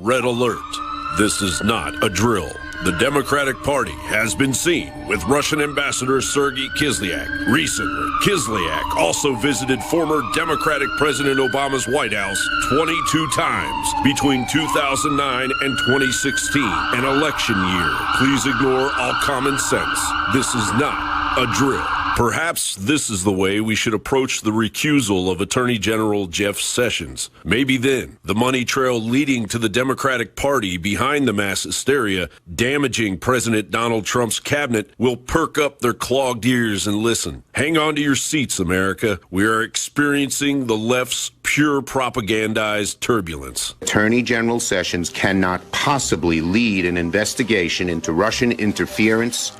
red alert. This is not a drill. The Democratic Party has been seen with Russian Ambassador Sergei Kislyak. Recently, Kislyak also visited former Democratic President Obama's White House 22 times between 2009 and 2016, an election year. Please ignore all common sense. This is not a drill. Perhaps this is the way we should approach the recusal of Attorney General Jeff Sessions. Maybe then, the money trail leading to the Democratic Party behind the mass hysteria, damaging President Donald Trump's cabinet, will perk up their clogged ears and listen. Hang on to your seats, America. We are experiencing the left's pure propagandized turbulence. Attorney General Sessions cannot possibly lead an investigation into Russian interference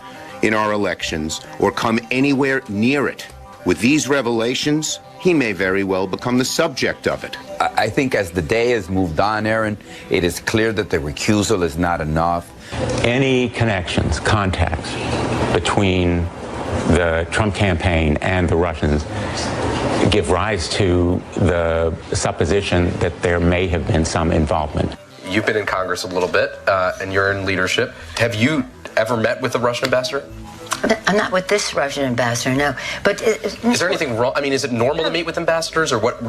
in our elections or come anywhere near it. With these revelations, he may very well become the subject of it. I think as the day has moved on, Aaron, it is clear that the recusal is not enough. Any connections, contacts between the Trump campaign and the Russians give rise to the supposition that there may have been some involvement. You've been in Congress a little bit, and you're in leadership. Have you ever met with the Russian ambassador? I'm not with this Russian ambassador, no. But is there anything wrong? I mean, is it normal to meet with ambassadors, or what?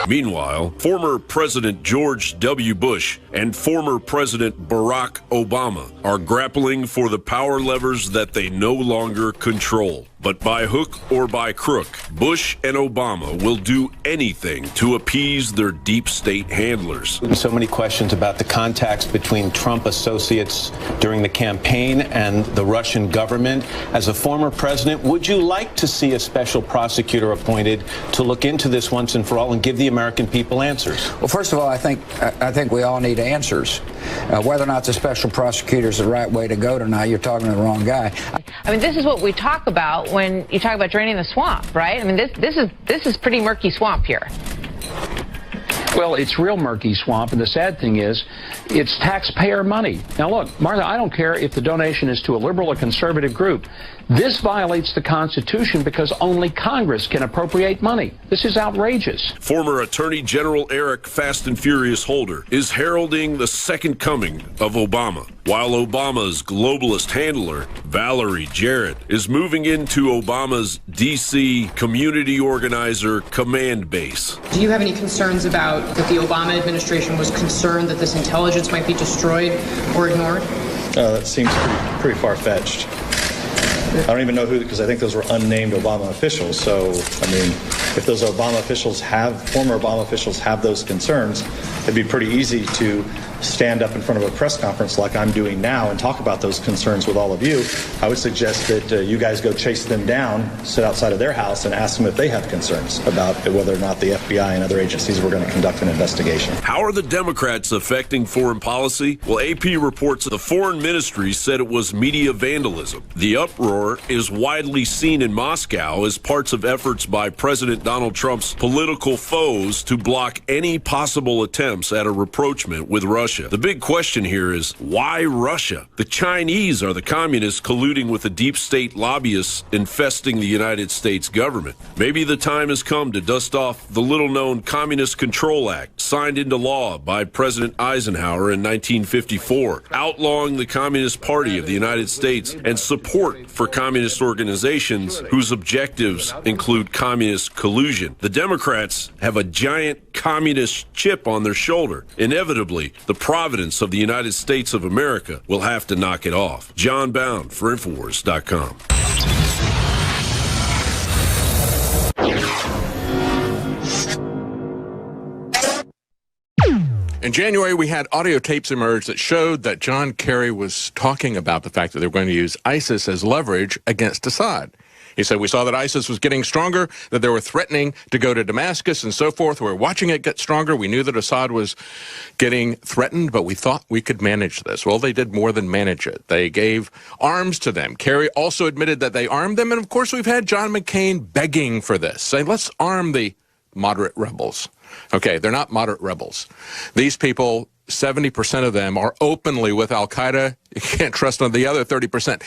Meanwhile, former President George W. Bush and former President Barack Obama are grappling for the power levers that they no longer control. But by hook or by crook, Bush and Obama will do anything to appease their deep state handlers. So many questions about the contacts between Trump associates during the campaign and the Russian government. As a former president, would you like to see a special prosecutor appointed to look into this once and for all and give the American people answers? Well, first of all, I think we all need answers. Whether or not the special prosecutor is the right way to go tonight, you're talking to the wrong guy. I mean, this is what we talk about when you talk about draining the swamp, right? I mean, this is pretty murky swamp here. Well, it's real murky swamp, and the sad thing is, it's taxpayer money. Now, look, Martha, I don't care if the donation is to a liberal or conservative group. This violates the Constitution because only Congress can appropriate money. This is outrageous. Former Attorney General Eric Fast and Furious Holder is heralding the second coming of Obama, while Obama's globalist handler, Valerie Jarrett, is moving into Obama's D.C. community organizer command base. Do you have any concerns about that the Obama administration was concerned that this intelligence might be destroyed or ignored? That seems pretty far-fetched. I don't even know who, because I think those were unnamed Obama officials. So, I mean, if those former Obama officials have those concerns, it'd be pretty easy to stand up in front of a press conference like I'm doing now and talk about those concerns with all of you. I would suggest that you guys go chase them down, sit outside of their house, and ask them if they have concerns about whether or not the FBI and other agencies were going to conduct an investigation. How are the Democrats affecting foreign policy? Well, AP reports the foreign ministry said it was media vandalism. The uproar is widely seen in Moscow as parts of efforts by President Donald Trump's political foes to block any possible attempts at a rapprochement with Russia. The big question here is, why Russia? The Chinese are the communists colluding with the deep state lobbyists infesting the United States government. Maybe the time has come to dust off the little-known Communist Control Act, signed into law by President Eisenhower in 1954, outlawing the Communist Party of the United States and support for communist organizations whose objectives include communist collusion. The Democrats have a giant communist chip on their shoulder. Inevitably, the providence of the United States of America will have to knock it off. John Bound for Infowars.com. In January, we had audio tapes emerge that showed that John Kerry was talking about the fact that they were going to use ISIS as leverage against Assad. He said, we saw that ISIS was getting stronger, that they were threatening to go to Damascus and so forth. We were watching it get stronger. We knew that Assad was getting threatened, but we thought we could manage this. Well, they did more than manage it. They gave arms to them. Kerry also admitted that they armed them. And, of course, we've had John McCain begging for this, saying, let's arm the moderate rebels. Okay, they're not moderate rebels. These people, 70% of them are openly with al-Qaeda. You can't trust on the other 30%.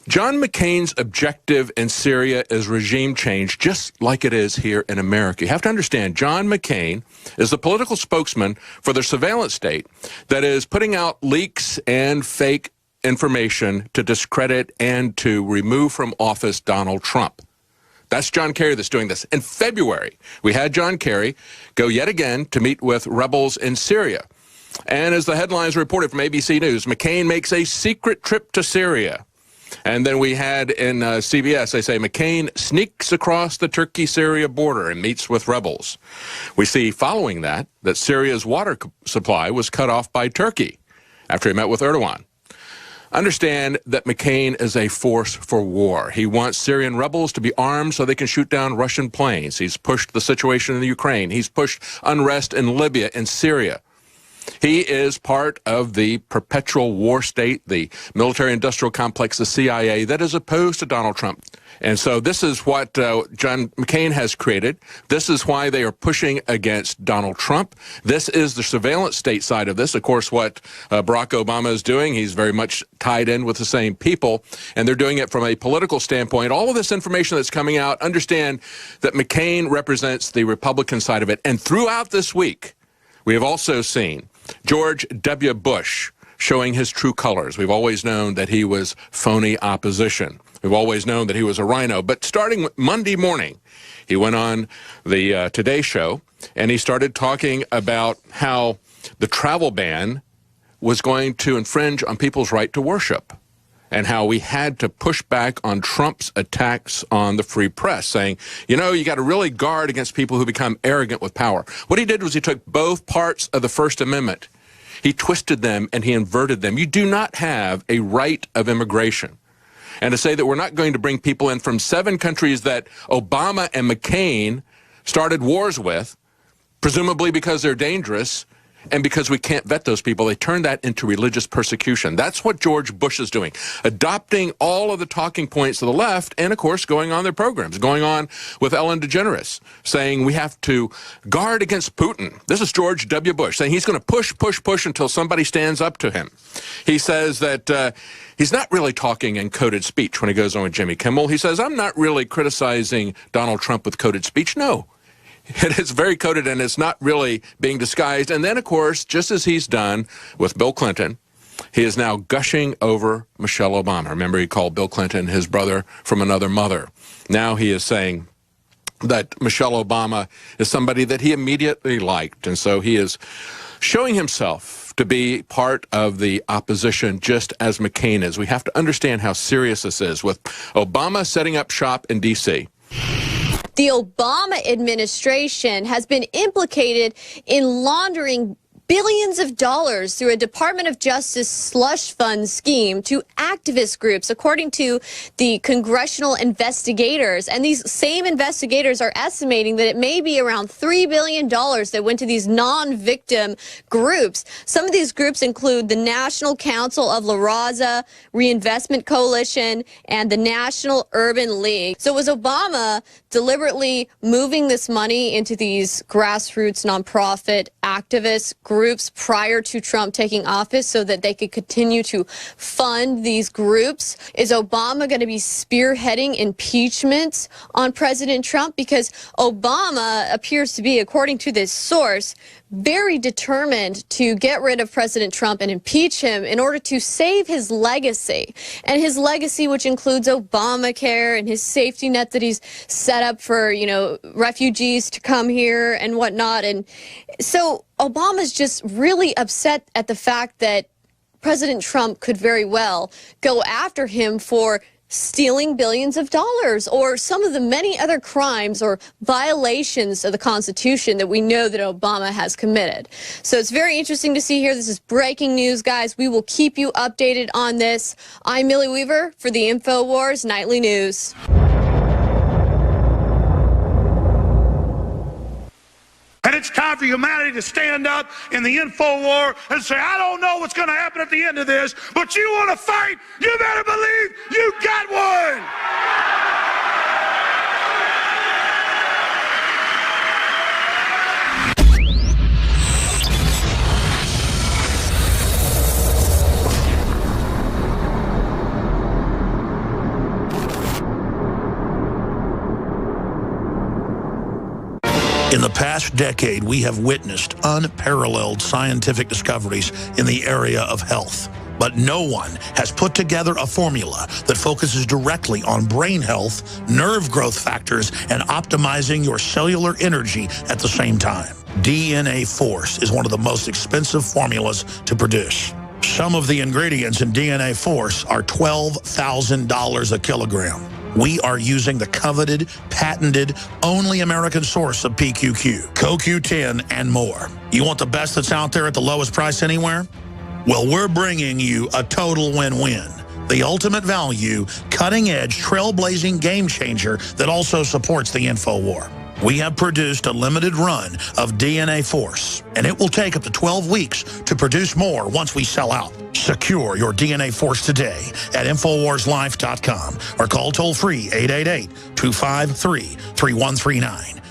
John McCain's objective in Syria is regime change, just like it is here in America. You have to understand, John McCain is the political spokesman for the surveillance state that is putting out leaks and fake information to discredit and to remove from office Donald Trump. That's John Kerry that's doing this. In February, we had John Kerry go yet again to meet with rebels in Syria. And as the headlines reported from ABC News, McCain makes a secret trip to Syria. And then we had in CBS, they say McCain sneaks across the Turkey-Syria border and meets with rebels. We see following that Syria's water supply was cut off by Turkey after he met with Erdogan. Understand that McCain is a force for war. He wants Syrian rebels to be armed so they can shoot down Russian planes. He's pushed the situation in the Ukraine. He's pushed unrest in Libya and Syria. He is part of the perpetual war state, the military-industrial complex, the CIA, that is opposed to Donald Trump. And so this is what John McCain has created. This is why they are pushing against Donald Trump. This is the surveillance state side of this. Of course, what Barack Obama is doing, he's very much tied in with the same people, and they're doing it from a political standpoint. All of this information that's coming out, understand that McCain represents the Republican side of it. And throughout this week, we have also seen George W. Bush showing his true colors. We've always known that he was phony opposition. We've always known that he was a rhino. But starting Monday morning, he went on the Today Show, and he started talking about how the travel ban was going to infringe on people's right to worship, and how we had to push back on Trump's attacks on the free press, saying, you know, you got to really guard against people who become arrogant with power. What he did was he took both parts of the First Amendment, he twisted them and he inverted them. You do not have a right of immigration. And to say that we're not going to bring people in from 7 countries that Obama and McCain started wars with, presumably because they're dangerous, and because we can't vet those people, they turn that into religious persecution. That's what George Bush is doing, adopting all of the talking points of the left and, of course, going on their programs, going on with Ellen DeGeneres, saying we have to guard against Putin. This is George W. Bush saying he's going to push until somebody stands up to him. He says that he's not really talking in coded speech when he goes on with Jimmy Kimmel. He says, I'm not really criticizing Donald Trump with coded speech. No. It is very coded, and it's not really being disguised. And then, of course, just as he's done with Bill Clinton, he is now gushing over Michelle Obama. Remember, he called Bill Clinton his brother from another mother. Now he is saying that Michelle Obama is somebody that he immediately liked. And so he is showing himself to be part of the opposition, just as McCain is. We have to understand how serious this is, with Obama setting up shop in D.C. The Obama administration has been implicated in laundering billions of dollars through a Department of Justice slush fund scheme to activist groups, according to the congressional investigators. And these same investigators are estimating that it may be around $3 billion that went to these non-victim groups. Some of these groups include the National Council of La Raza, Reinvestment Coalition, and the National Urban League. So was Obama deliberately moving this money into these grassroots nonprofit activist groups prior to Trump taking office so that they could continue to fund these groups? Is Obama going to be spearheading impeachments on President Trump? Because Obama appears to be, according to this source, very determined to get rid of President Trump and impeach him in order to save his legacy. And his legacy, which includes Obamacare and his safety net that he's set up for, you know, refugees to come here and whatnot. And so Obama's just really upset at the fact that President Trump could very well go after him for stealing billions of dollars or some of the many other crimes or violations of the Constitution that we know that Obama has committed. So it's very interesting to see here. This is breaking news, guys. We will keep you updated on this. I'm Millie Weaver for the InfoWars Nightly News. And it's time for humanity to stand up in the info war and say, I don't know what's going to happen at the end of this, but you want to fight, you better believe you got one. In the past decade, we have witnessed unparalleled scientific discoveries in the area of health. But no one has put together a formula that focuses directly on brain health, nerve growth factors, and optimizing your cellular energy at the same time. DNA Force is one of the most expensive formulas to produce. Some of the ingredients in DNA Force are $12,000 a kilogram. We are using the coveted, patented, only American source of PQQ, CoQ10, and more. You want the best that's out there at the lowest price anywhere? Well, we're bringing you a total win-win. The ultimate value, cutting-edge, trailblazing game changer that also supports the InfoWar. We have produced a limited run of DNA Force, and it will take up to 12 weeks to produce more once we sell out. Secure your DNA Force today at InfoWarsLife.com or call toll-free 888-253-3139.